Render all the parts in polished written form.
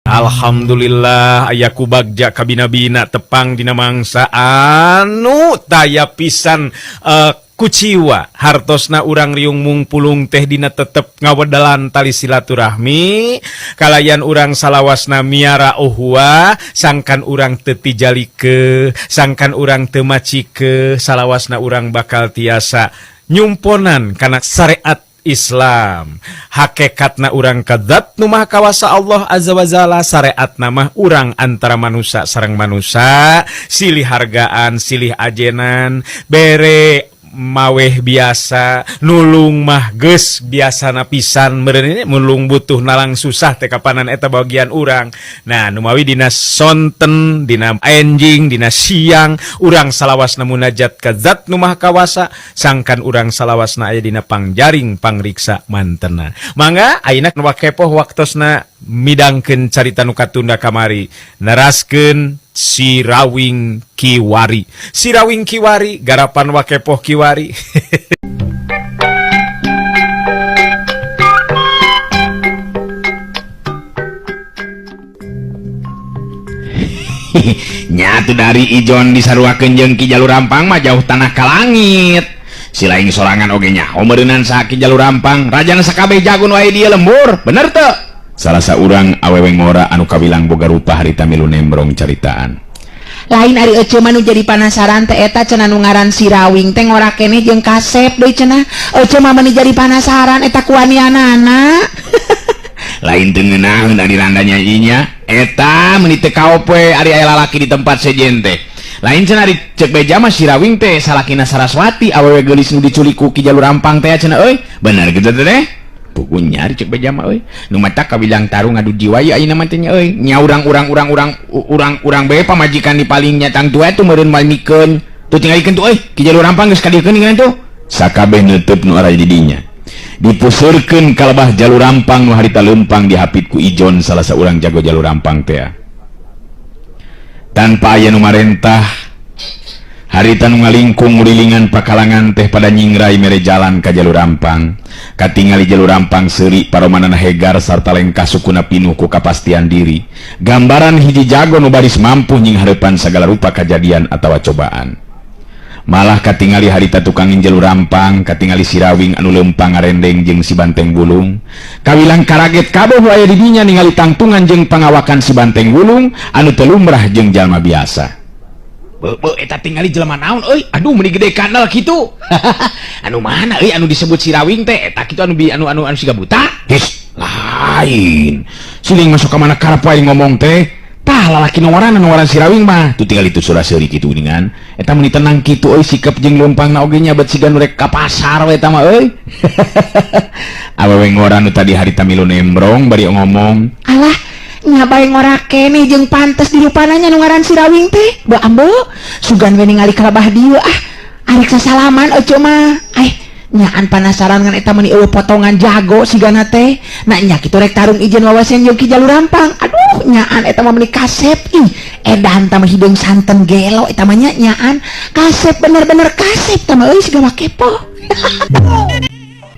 Alhamdulillah ayaku bagja kabina-bina tepang dina mangsa anu taya pisan kuciwa hartosna urang riung mungpulung teh dina tetep ngawedalan tali silaturahmi kalayan urang salawasna miara uhwa sangkan urang teu tijalike sangkan urang teu macike salawasna urang bakal tiasa nyumponan kana syariat Islam hakikatna urang kadzat nu maha kawasa Allah azza wajalla syariat namah urang antara manusia sareng manusia silih hargaan silih ajenan bere maweh biasa nulung mah geus biasana pisan meureun mulung butuh nalang susah teh kapanan eta bagian urang. Nah nu mawi dina sonten dina enjing dina siang urang salawasna munajat ka zat nu maha kawasa sangkan urang salawasna aya dina pangjaring pangriksa mantena. Mangga ayeuna wakepoh waktosna midangkeun carita nu katunda kamari neraskeun Sirawing Kiwari. Sirawing Kiwari garapan wakepoh Kiwari. Nyatu dari ijon disaruakeun jeung Ki Jalur Rampang mah jauh tanah ka langit. Si lain sorangan oge nya omeureunnan sa Ki Jalur Rampang rajana sakabeh jagon wae dieu lembur. Bener teu? Salah saurang awewe ngora anu kawilang boga rupa harita milu nembrong caritaan. Lain ari ece mah nu jadi panasaran teh eta cenah nu ngaran Sirawing teh ngora keneh jeung kasep deui cenah. Ece mah meuni jadi panasaran eta kuanianana. Lain teu ngeunaheun ari randa nyanyinya eta meuni teu kaope ari aya lalaki di tempat sejen teh. Lain cenah ari cek beja mah Sirawing teh salakina Saraswati awewe geulis nu diculik ku Ki Jalur Rampang teh cenah euy. Bener kitu teh. Pugu nyari cek beja mah euy. Nu mata kabilang taruh ngadu jiwa ieu ayeuna mah teh nya euy. Nya urang bae pamajikan di paling nyatang tua tu meureun malmikeun. Tu tinggalikeun tu euy. Ki Jalur Rampang geus kadiekeun ngan tu. Sakabeh neuteub nu ara di dinya. Dipuseurkeun kalebah Jalur Rampang nu harita leumpang dihapit ku ijon salah saurang jago Jalur Rampang teh. Tanpa aya nu marentah harita nu ngalingkung ngurilingan pakalangan teh pada nyingrai mere jalan ka Jalur Rampang katingali Jalur Rampang seuri paromanana hegar sarta lengkah sukuna pinuh ku kapastian diri gambaran hiji jago nu baris mampu nying hareupan sagala rupa kajadian atawa cobaan malah katingali harita tukangin Jalur Rampang katingali Sirawing anu leumpang ngarendeng jeung si Banteng Bulung kawilang karaget kabeh aya di dinya ningali tangtungan jeung pangawakan si Banteng Bulung anu teu lumrah jeung jalma biasa. Eta tinggali jelema naon euy aduh meuni gede kanal kitu anu mana euy anu disebut Sirawing teh eta kitu anu siga buta his lain siling masuk ka mana karep wae ngomong teh tah lalaki nu ngaran Sirawing mah tu tinggal itu surah seuri kitu dengan eta meuni tenang kitu euy sikep jeung leumpangna oge nya bet siga nu rek ka pasar we eta mah euy awewe ngora nu tadi harita milu nembrong bari ngomong Alah nya bae ngora keneh jeung pantes di rupananya nu ngaran Sirawing teh. Ba ambo sugan we ningali kalabah dieu arek sasalaman ece mah. Nyaan panasaran ngan eta meuni eueuh potongan jago sigana teh. Nah nya kitu rek tarung ijeun wawasen jeung Ki Jalur Rampang. Aduh nyaan eta mah meuni kasep. Edan tah mah hideung santen gelo eta mah nyaan kasep bener-bener kasep tah mah euy siga kepo.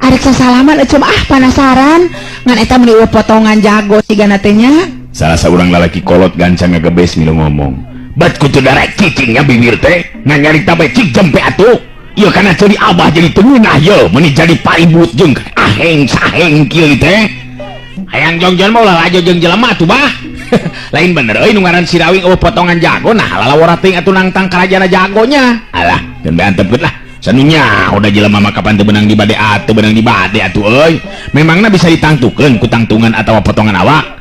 Arek sasalaman ece mah panasaran ngan eta meuni eueuh potongan jago sigana teh nya. Salah seorang lalaki kolot gancang ngagebes milu ngomong bat kutu darah cicingnya bibir teh ngan nyarita bae cik jempe atuh ieu kana jadi abah jadi teunah ye meuni jadi paribut jeung aheng saheng kieu teh hayang jongjon mah ulah aja jeung jelema atuh bah lain bener euy nu ngaran Sirawing eueuh potongan jago nah lalawara teuing atuh nangtang karajana jagonya alah geun bae antepkeun lah sanunya udah jelema mah kapan teu benang di bade atuh benang di bade atuh euy memangna bisa ditangtukeun ku tangtungan atawa potongan awak.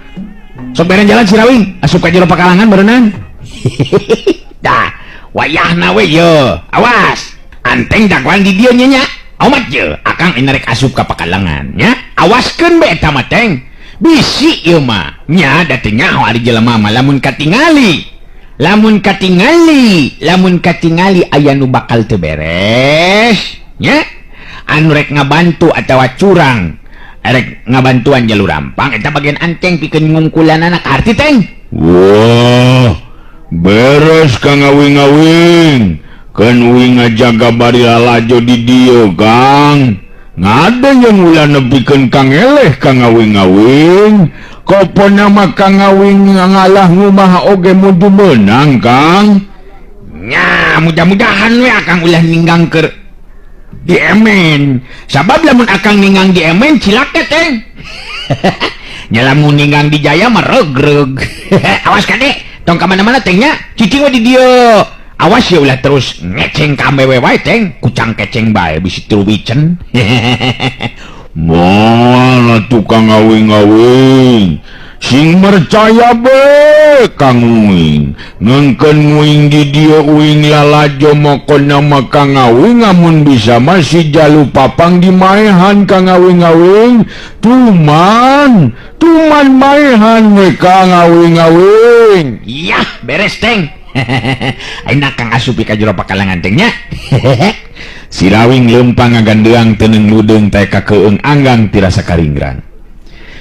Sok beren jalan Sirawing asup ka jero pakalangan berenang. Dah wayahna we ye awas anteng dakwang di dieu nya amat je akang inarek asup ka pakalangan nya awaskeun be eta mah teng bisi ieu mah nya da teu nyaho ari jelema mah lamun katingali aya nu bakal teu beres nya anu rek ngabantu atawa curang erek ngabantuan Jalur Rampang eta bagian anteng pikeun ngungkulan anak arti teng. Wah beres ka ngawing-ngawing kan uing ngajaga bari lalajo di dieu Kang ngada yang ulah nepikan kang eleh kang ngawing-ngawing kopo nama kang ngawing ngalah ngumah oge mudu menang kang nya mudah-mudahan we akang ulah ninggang ke di emen sabab lamun akang ninggang di emen cilaka teng nyalamun ninggang di jaya mah regreg awas kade tong kamana-mana tengnya cicing we di dieu awas ya ulah terus ngeceng ka awewe wae teng kucang keceng bae bisi truwicen mana tukang ngawing-ngawing sing percaya be kang uing ngengken uing di dia uing lalajo moko nama kang ngawing amun bisa masih jalu papang di maehan kang ngawing-ngawing tuman maehan we kang ngawing-ngawing iya beres teng aina kang asupi ka jero pakalangan tengnya si Rawing lempang ngagandeang teneng ludeng teka keung anggang tirasa karinggrang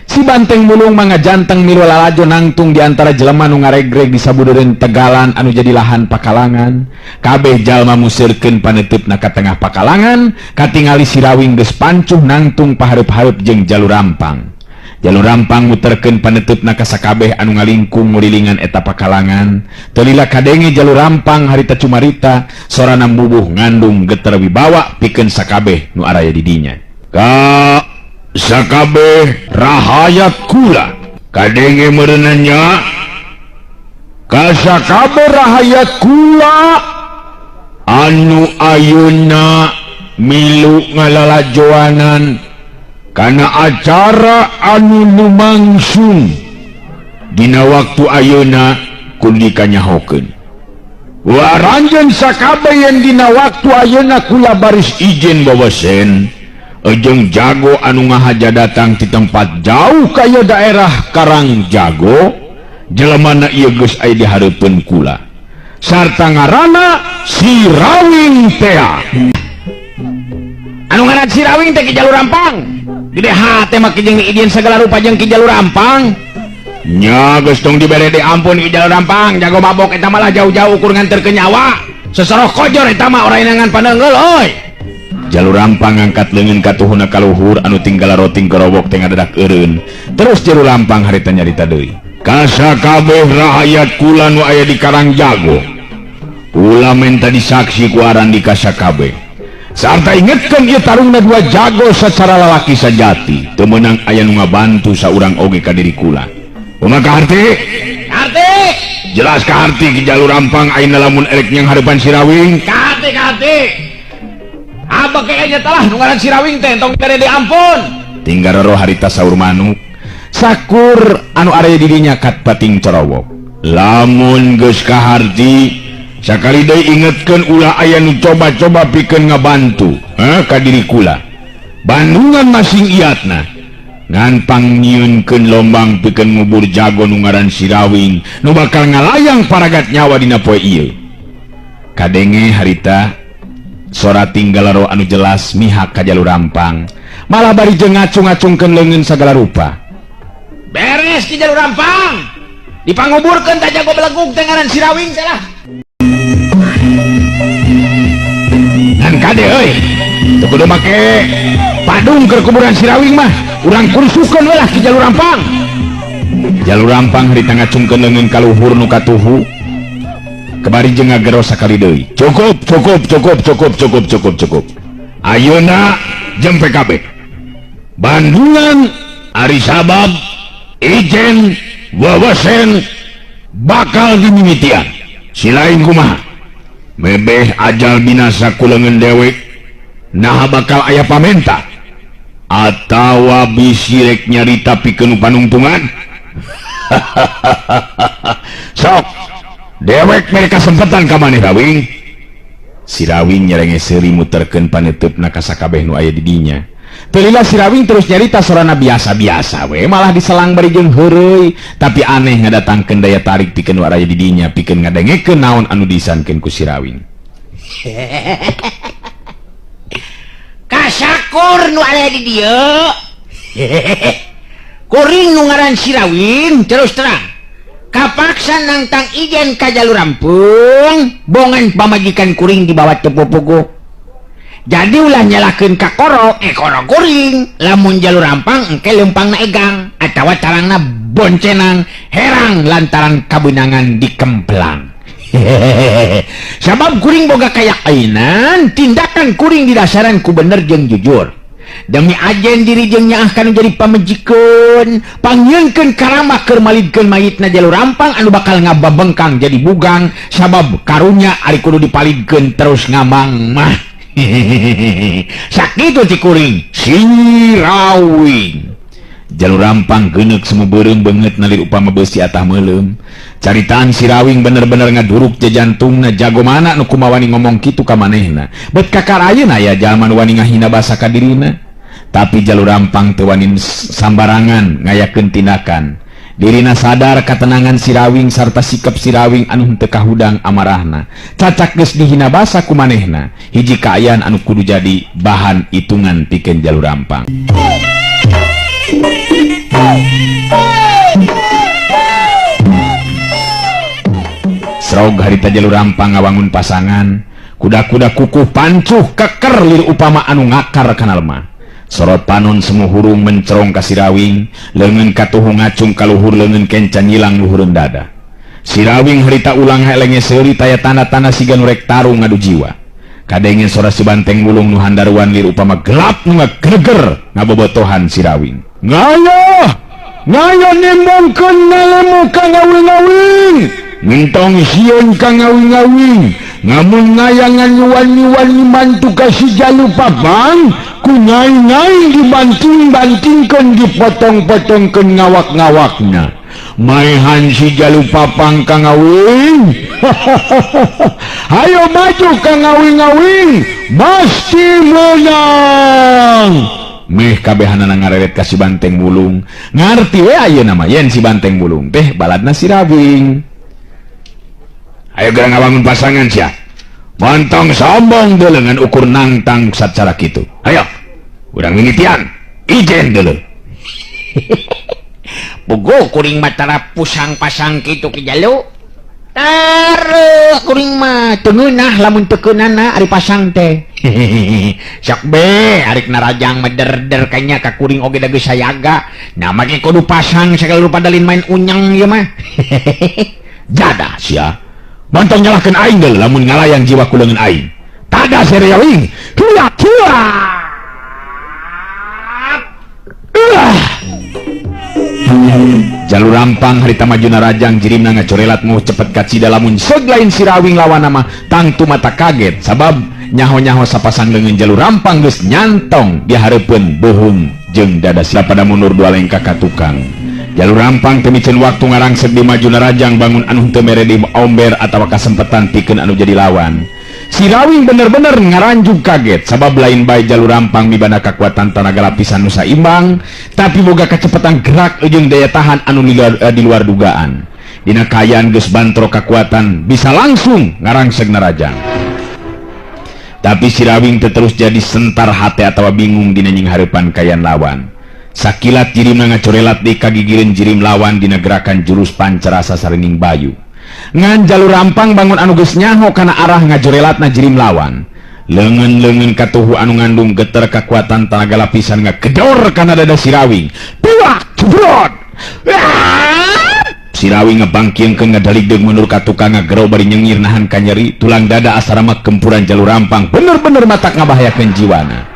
si banteng mulung manga janteng milu lalajo nangtung diantara jelema nu ngaregreg di sabudeureun tegalan anu jadi lahan pakalangan kabeh jalma musirkeun paneutupna ka tengah pakalangan katingali si Rawing geus pancuh nangtung pahareup-hareup jeung jalur rampang. Jalur rampang muterkeun panetupna ka sakabeh anu ngalingkung ngurilingan eta pakalangan. Teu lila kadenge jalur rampang harita cumarita sorana bubuh ngandung geter wibawa pikeun sakabeh nu araya di dinya. Ka sakabeh rahayat kula kadenge meureunanya ka sakabeh rahayat kula anu ayeuna milu ngalalajoanan karena acara anu lumangsung dina waktu ayeuna kudu dikanyahokeun waranjeun sakabeh yang dina waktu ayeuna kula baris izin bawasen jeung jago anu ngahaja datang ti tempat jauh kaya daerah Karang Jago jelemana ieu geus aya di hareupeun kula sarta ngaranna si Rawing teh anu ngaran si Rawing teh ki jalur rampang gede hate mah jeung idin segala rupa jeung ki jalur rampang nya geus tong dibere di ampun ki jalur rampang jago mabok eta malah jauh-jauh ukur nganterkeun nyawa sesoroh kojor eta mah ora inangan paneungeul oi jalur rampang ngangkat leungeun ka tuhuna ka luhur anu tinggal roting kerobok teh ngadadak eureun terus jalur rampang harita nyarita deui ka sakabeh rakyat kula nu aya di Karang Jago kula minta disaksi ku aran di kasakabeh sarta ingetkeun ieu tarungna dua jago secara lalaki sajati teu meunang aya nu ngabantu saurang oge ka diri kula kumaha ka harti jelas ka harti ki jalur rampang ayeuna lamun erek nyang hareupan si Rawing ka harti abah kayaknya telah nu ngaran si Rawing teh tong dibere di ampun tinggal roh harita saur manuk sakur anu area di dinya kat pating corowok lamun geus ka harti sakali deui ingetkeun ulah aya nu coba-coba pikeun ngabantu ka diri kula bandungan masing iatna ngan pangnyieunkeun lombang pikeun ngubur jago nu ngaran si Rawing nu bakal ngalayang paragat nyawa dina poe ieu kadenge harita sora tinggal roh anu jelas mihak ka jalur rampang malah bari jeung ngacung-ngacungkeun leungeun sagala rupa beres ki jalur rampang dipanguburkeun ta jago belegug teh ngaran si Rawing teh lah dan kade euy teu kudu make padung ke kuburan si Rawing mah urang kursukeun we lah ki jalur rampang harita ngacungkeun leungeun ka luhur nu katuhu kebari jeung ngagero sakali deui cukup ayeuna jeung PKB bandungan ari sabab ijen wawasen bakal dimimitian si lain kumaha mebeh ajal binasa kuleungeun dewek nah bakal aya pamenta atawa bisi rek nyarita pikeun panungtungan sok dewek mereka kesempatan ka maneh Rawing si Rawing nyerenge seuri muterkeun paneutupna ka sakabeh nu aya di dinya teu lila si Rawing terus nyarita sorana biasa-biasa we malah diselang bari jeung heureuy tapi aneh ngadatangkeun daya tarik pikeun nu aya di dinya pikeun ngadengekeun naon anu diisankeun ku si Rawing kasakur nu aya di dieu kuring nu ngaran si Rawing terus terang kapaksa nangtang ijen ka jalur rampung bongan pamajikan kuring di bawah tepupugu jadi ulah nyalakeun ka korok kuring lamun jalur rampang engke leumpangna egang atawa tarangna boncenang herang lantaran kabenangan dikemplang. Sabab kuring boga kayakainan tindakan kuring didasaran ku bener jeung jujur demi ajen diri jeung nyaah kanu jadi pamejikeun pangyieunkeun karamah keur malidkeun mayitna jalur rampang anu bakal ngababengkang jadi bugang sabab karunya ari kudu dipalidkeun terus ngamang mah. Sakitu ti kuring Sirawing. Jalur rampang geuneuh sumeubeureung beungeut nalir upama beusi atah meuleum. Caritaan Sirawing bener-bener ngaduruk je jantungna jago mana nu kumawani ngomong kitu ka manehna. Bet kakar ayeuna aya jalma nu wani ngahina basa ka dirina. Tapi jalur rampang teu wani sambarangan ngayakeun tindakan. Dirina sadar katenangan Sirawing sarta sikap Sirawing anu henteu kahudang amarahna. Cacak geus dihina basa ku manehna. Hiji kaayaan anu kudu jadi bahan hitungan pikeun jalur rampang. Serog harita jalur rampang ngawangun pasangan kuda-kuda kukuh pancuh keker lir upama anu ngakar kana lemah. Sorot panon semu hurung mencerong ka Sirawing leungeun katuhu ngacung ka luhur leungeun kencan nyilang luhureun dada. Sirawing harita ulang helenge seuri taya tanda-tanda siga nu rek tarung ngadu jiwa. Kadenge sora si banteng wulung nu handaruan lir upama gelap nu ngagreger ngabobotohan Sirawing. Ngaya nimbangkeun nalemu ka ngawing-ngawing. Ngentong sieun ka ngawing-ngawing. Ngamun ngayangan nyuwan-nyuwan mantu ka si Jalu Papang, ku nyai-nyai dibanting-bantingkeun dipotong-potongkeun ngawak-ngawakna. Maehan si Jalu Papang ka ngawing. Hayo maju ka ngawing-ngawing, pasti menang. Meh kabehanana ngareret ka si banteng wulung. Ngarti we ayeuna mah yen si banteng wulung teh baladna Sirawing. Ayo geura ngawangun pasangan sia. Montong sombong deuleu ngan ukur nangtang sacara kitu. Ayo. Urang mimitian. Ijen deuleu. Puguh kuring mah tara pusang-pasang kitu ki Jalu. Tareuh kuring mah teu ngeunah lamun teu keunana ari pasang teh. Sok be arik narajang meder-der kanya ka kuring oge da geus sayaga. Nah make kudu pasang sagala rupa dalin main unyang ieu mah. Jada sia. Montong nyalahkeun aing deul lamun ngalayang jiwa ku leungeun aing. Tada Sirawing. Hiya. Jalur rampang harita majuna rajang jirimna ngacorelat mau cepet kacida lamun seug lain Sirawing lawan nama tangtu mata kaget sabab nyaho-nyaho sapasang leungeun jalur rampang geus nyantong dihareupeun beuheung jeung dada sia pada mundur dua lengkah ka tukang. Jalur rampang teu micen waktu ngarangsek di majuna rajang bangun anu teu mere di omber atawa kasempetan pikeun anu jadi lawan. Sirawing bener-bener ngaranjug kaget sabab lain bae jalur rampang mibana kakuatan tenaga lapisan nu saimbang tapi boga kecepatan gerak jeung daya tahan anu di luar dugaan. Dina kaayaan geus bantro kakuatan bisa langsung ngarangsek narajang. Tapi Sirawing teu terus jadi sentar hate atawa bingung dina nying hareupan kaayaan lawan. Sakilat jirimna ngacorelat di kagigireun jirim lawan dina gerakan jurus pancerasa saringing bayu. Ngan jalur rampang bangun anu geus nyaho kana arah ngajorelatna jirim lawan. Leungeun-leungeun katuhu anu ngandung geter kakuatan tenaga lapisan ngagedor kana dada Sirawing. Puak jebrot. Sirawing ngebangkieungkeun ngadaligdeug mundur ka tukang ngagero bari nyengir nahan ka nyeri tulang dada asarama gempuran jalur rampang bener-bener matak ngabahayakeun jiwana.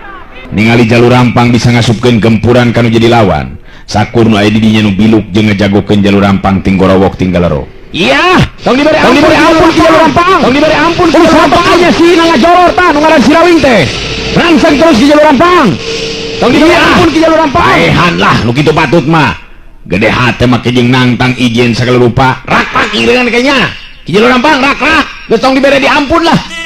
Ningali jalur rampang bisa ngasupkeun gempuran kanu jadi lawan. Sakur nu aya di dinya nu biluk jeung ngajagokeun jalur rampang tinggorowok tinggalero. Iya, Tong diberi ampun ki jalur rampang. Tong diberi ampun ki jalur rampang. Aya si ngajolor tah nu ngaran Sirawing teh. Rangsang terus ki jalur rampang. Tong diberi ampun ki jalur rampang. Paehan lah nu kitu patut mah. Gede hate make jeung nangtang ijen sagala rupa. Rak-rak ireungan kayaknya. Ki jalur rampang rak-rak. Geus tong diberi diampun lah.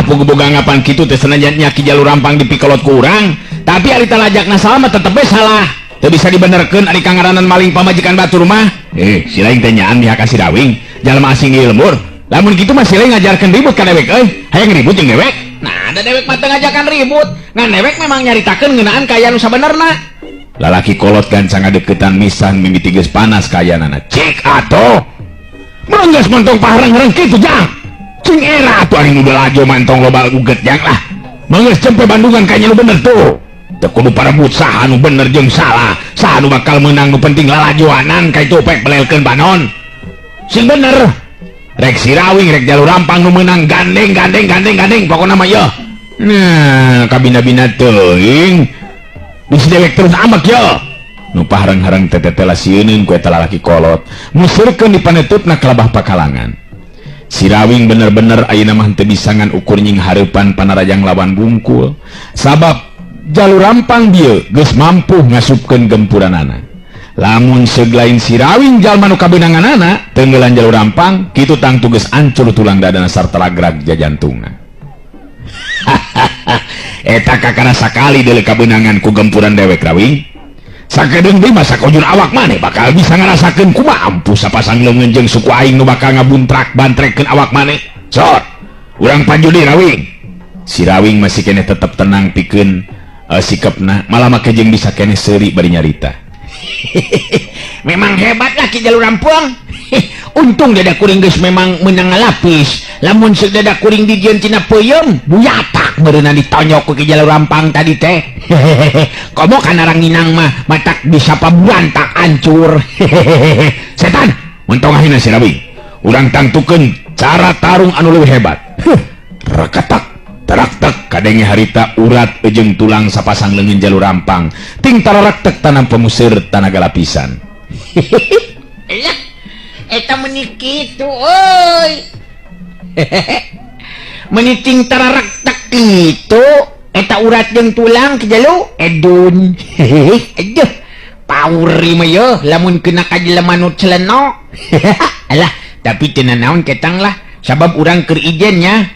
Boga ngapan kitu teh senajan nya ki jalur rampang dipikolot ku urang, tapi ari talajakna salah mah tetep we salah. Teu bisa dibenerkeun ari kangaranan maling pamajikan batur mah. Si lain teh nyaan mihak ka Sirawing, jalma asing ieu lembur. Lamun kitu mah si lain ngajarkeun ribut ka dewek euy. Hayang ribut jeung dewek. Nah, ada dewek mah teu ngajakan ribut. Ngan dewek memang nyaritakeun ngeunaan kaya nu sabenerna. Lalaki kolot gancang ngadeuketan misan mimiti geus panas kayanana. Cek atoh. manggas mantong paharang-harang kitu jang cing era tuh ari nu lajo mantong loba uget jang lah manggas cempe Bandungan kayaknya lu bener tuh teu kudu parebut saha nu bener jeung salah saha nu bakal menang nu penting lalajoanan ka itu pek belelkeun banon sing bener rek Sirawing rek Jalur Rampang nu menang gandeng pokokna mah yeuh nah kabina-bina teuing bisa dewek terus ambek yeuh nu pahareng-hareng tetetela sieun ku eta lalaki kolot musirkeun di panetupna kelabah pakalangan Sirawing bener-bener ayeuna mah teu bisa ngan ukur nying hareupan panarajang lawan bungkul sabab Jalur Rampang dieu geus mampu ngasupkeun gempuranana lamun seglain Sirawing jalma nu kabeunanganana tenggelan Jalur Rampang kitu tang tugas ancur tulang dadana sarta ragrag jajantungna eta kakana sakali deuleu kabeunangan ku gempuran dewek Rawing sakedeung deui masa kojur awak maneh bakal bisa ngarasakeun kumaha ampuh sapasang leungeun jeung suku aing nu bakal ngabuntrak bantrekeun awak maneh sor urang panjudi Rawing Sirawing masih keneh tetep tenang pikeun sikapna malah make jeung bisa keneh seuri bari nyarita memang hebat lah Ki Jalur Rampang untung dada kuring geus memang menang ngalapis lamun seuk dada kuring dijieun tina peuyeum buyatak meureunna ditonyok ku Ki Jalur Rampang tadi teh komo kana ranginang mah matak bisa pabuantak hancur setan mentong ayeuna Sirawing urang tangtukeun cara tarung anu leuwih hebat reketak terak-tek kadenge harita urat jeung tulang sapasang leungeun Jalur Rampang ting tararak-tek tanam pemusir tanaga lapisan lah eta meuni kitu euy meuni ting tararak-tek kitu eta urat jeung tulang Ki Jalu edun aduh pauri mah yeuh lamun kena ka jelema nu celeno alah tapi teu naon ketang lah sabab urang keur ijen nya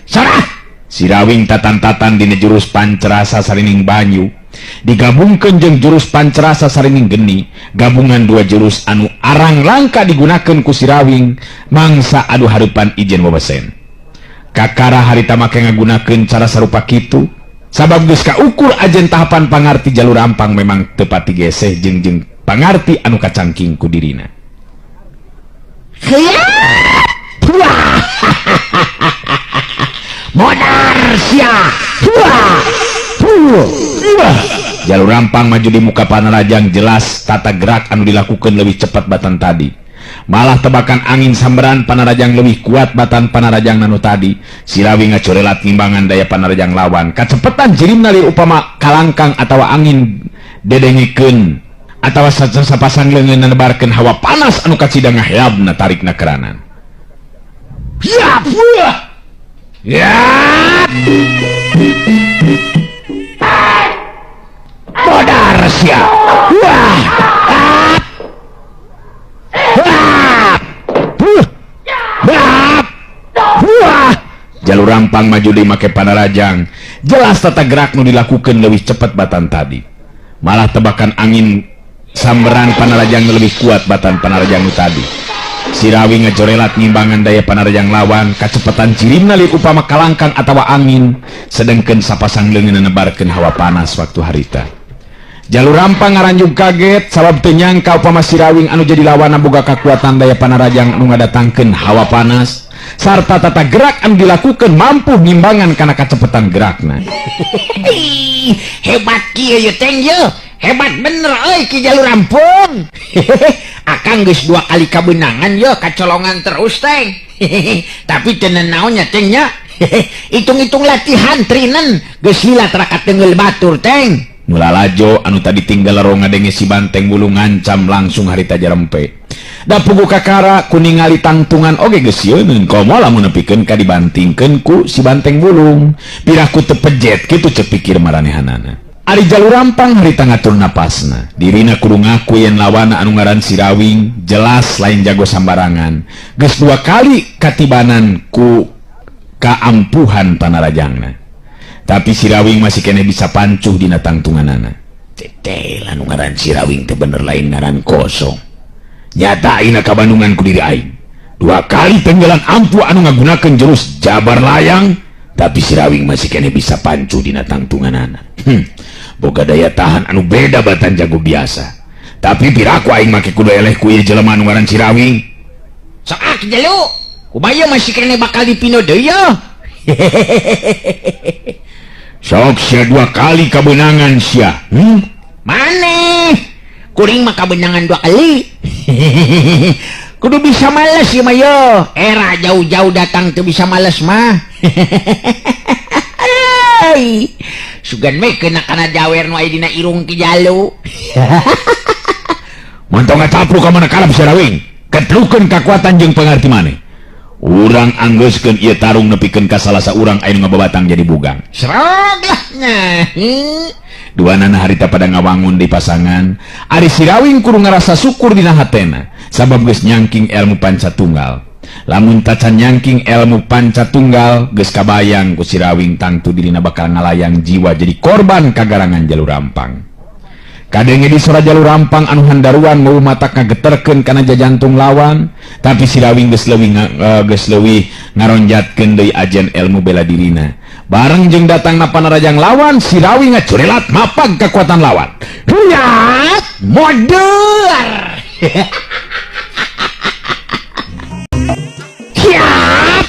sarah Sirawing tatan-tatan dina jurus pancerasa sarining banyu digabungkeun jeung jurus pancerasa sarining geni gabungan dua jurus anu arang langka digunakeun ku Sirawing mangsa adu hareupan ijen wabesen kakara harita make ngagunakeun cara sarupa kitu sabab geus kaukur ajen tahapan pangarti Jalur Rampang memang teu pati geseh jeung pangarti anu kacangking ku dirina modar sia Jalur Rampang maju di muka panarajang jelas tata gerak anu dilakukan lebih cepat batan tadi malah tebakan angin samberan panarajang lebih kuat batan panarajang nanu tadi Sirawing ngacorelat ngimbangan daya panarajang lawan kacepetan jirimna li upama kalangkang atau angin dedengikeun atau sapasang leungeun nebarkeun hawa panas anu kacidang ngaheabna tarikna keranan ya ya modar sia Jalur Rampang maju di make panarajang jelas tata gerak nu dilakukan lebih cepat batan tadi malah tebakan angin samberan panarajang lebih kuat batan panarajang nu tadi Sirawing ngacorelat ngimbangan daya panarajang lawan kacepetan cirimna li upama kalangkang atau angin sedengkeun sapasang leungeun nebarkeun hawa panas waktu harita Jalur Rampang ngaranjung kaget sabab teu nyangka upama Sirawing anu jadi lawan boga kakuatan daya panarajang anu ngadatangkeun hawa panas sarta tata gerak anu dilakukan mampu ngimbangan kana kacepetan gerakna hebat kieu ye teng ye hebat bener euy Ki Jalur Rampang akang geus 2 kali kabeunangan ye kacolongan terus teng tapi teu naonnya teng nya hitung-hitung latihan trinen geus hilat raka teungeul batur teng nulalajo anu tadi tinggal ro ngadenge si Banteng Bulu ngancam langsung harita jarempe da pugu kakara kuningali tangtungan oge geus yeun komo lamun nepikeun ka dibantingkeun ku si Banteng Bulung piraku teu pejet kitu ceuk pikir maranehanana ari Jalur Rampang harita ngatur napasna dirina kudu ngaku yen lawana anu ngaran Sirawing jelas lain jago sambarangan geus 2 kali katibanan ku kaampuhan panarajangna tapi Sirawing masih kena bisa pancuh dina tangtunganana teteh anu ngaran Sirawing teh bener lain ngaran kosong nyata ayeuna ka Bandungan ku diri aing 2 kali tenggelan ampuh anu ngagunakeun jurus jabar layang tapi Sirawing masih kena bisa pancuh dina tangtunganana boga daya tahan anu beda batan jago biasa tapi piraku aing make kudu eleh ku ieu jelema anu ngaran Sirawing sok Kijalu kumaya masih kene bakal dipino deui ya. Sok sia 2 kali kebenangan sia. Maneh kuring mah kabenangan 2 kali. Kudu bisa males ya mayo. Era jauh-jauh datang tuh bisa males mah. Sugan me kena kana jawer nu aya dina irung Kijalu. Montong ngatapu ka mana kalap Sirawing. Ketlukeun kekuatan jeung pangarti maneh. Urang anggeuskeun ieu tarung nepikeun ka salah saurang aya nu ngababatang jadi bugang. Serog lah nah. Duanana harita pada ngawangun di pasangan. Ari Sirawing kudu ngarasa syukur dina hatena sabab geus nyangking ilmu pancatunggal. Lamun tacan nyangking ilmu pancatunggal geus kabayang ku Sirawing tangtu dirina bakal ngalayang jiwa jadi korban kagarangan Jalur Rampang. Kadenge di sora Jalur Rampang anu handaruan mau matak ngageterkeun kana jajantung lawan, tapi Sirawing geus leuwih ngaronjatkeun deui ajen ilmu bela dirina. Bareng jeung datangna panarajang lawan, Sirawing ngacurelat mapag kekuatan lawan. Huyat modern. Siap.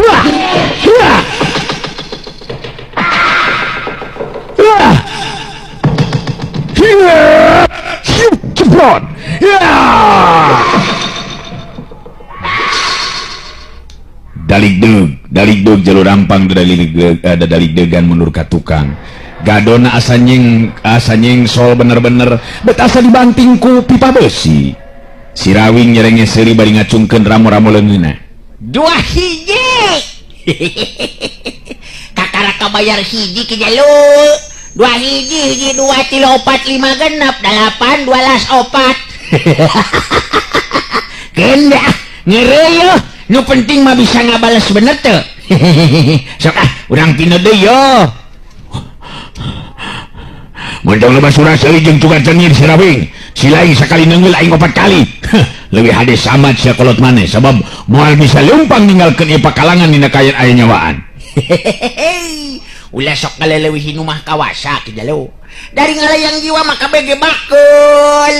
Wah. Wah. Wah. Siap. Ceprot. Ya. Dalik deg Jalur Rampang dalik degan mundur ka tukang. Gadona asa nyeng sol bener-bener bet asa dibanting ku pipa besi. Sirawing nyerenge seuri bari ngacungkeun ramo-ramo leungeunna. 2 hiji. Kakara kabayar hiji Kijalu. 2 hiji 2 3 4 5 genep 8 12 4. Kenda ngeureuy nu penting mah bisa ngabales bener teu. Sok urang pino deui yo. Montong loba surah seuli jeung tugas tengir Sirawing. Silaing sakali neungeul aing 4 kali. Leuwih hade samat sia kolot maneh sabab moal bisa leumpang ninggalkeun ieu pakalangan dina kayen aya nyawaan. Ulah sok kaleleuwih nu mah kawasa Kijalu. Dari ngalayang jiwa mah kabege bakul.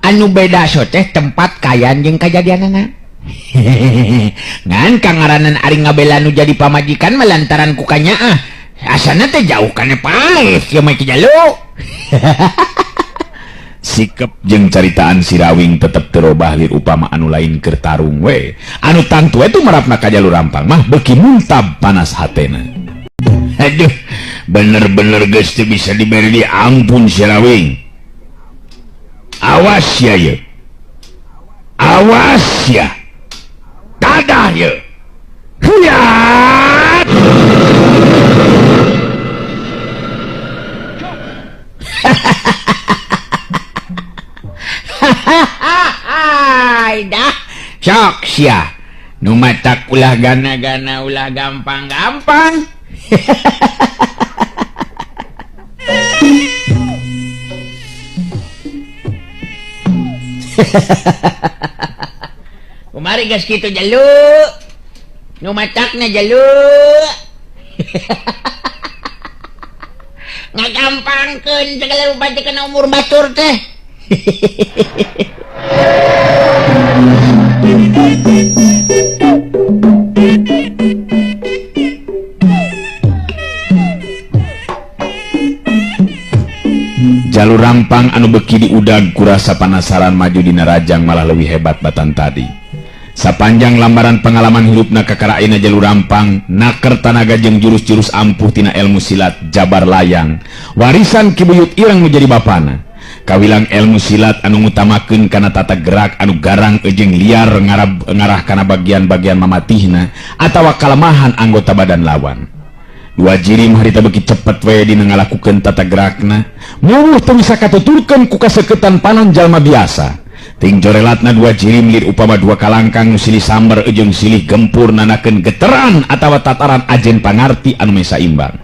Anu beda so teh tempat kayan jeung kajadianana. Ngan kangaranan ari ngabela nu jadi pamajikan melantaran kukanya asana teh jauh kana paeh ya mah Kijalu. Sikap jeung caritaan Sirawing tetep terobah lir upama anu lain keur tarung we. Anu tangtu itu merapna ka Jalur Rampang mah beuki muntab panas hatena. Aduh, bener-bener geus teu bisa diberi di ampun Sirawing. Awas ya ye. Awas ya. Dadah ye. Huyat. Dah sok sia nu matak ulah gana-gana ulah gampang-gampang. Kumari gas kitu Jalu nu matakna Jalu. Ngagampangkeun segala rupa kana umur batur teh. Jalur Rampang anu beki diudag kurasa panasaran maju dina rajang malah lebih hebat batan tadi. Sapanjang lambaran pengalaman hirupna kakaraina Jalur Rampang naker tanaga jeung jurus-jurus ampuh tina ilmu silat jabar layang warisan kibuyut ireng nu jadi bapana. Kawilang ilmu silat anu ngutamakeun kana tata gerak anu garang jeung liar ngarah kana bagian-bagian mamatihna atawa kalemahan anggota badan lawan. 2 jirim harita beki cepet we dina ngalakukeun tata gerakna muruh teu bisa katuturkeun ku kaseuketan panon jalma biasa. Ting jorelatna 2 jirim lir upama 2 kalangkang nu silih samber jeung silih gempur nanakeun geteran atawa tataran ajen pangarti anu mesa imbang.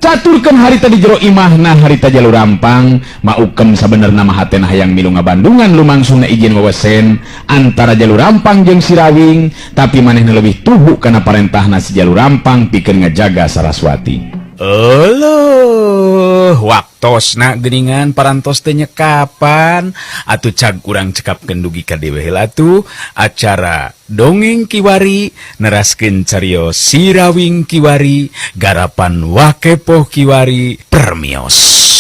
Caturkeun harita di jero imahna harita Jalur Rampang maukem sabenerna mah hatena hayang milu ngabandungan lumangsungna izin wewesen antara Jalur Rampang jeung Sirawing, tapi manehna leuwih tuhu kana parentahna si Jalur Rampang pikeun ngajaga Saraswati. Allah, waktosna geuningan parantos teh nyekapan atuh cag urang cekapkeun dugi ka dewe heula atuh acara dongeng kiwari neraskeun cariyos Sirawing Kiwari garapan Wakepoh Kiwari permios.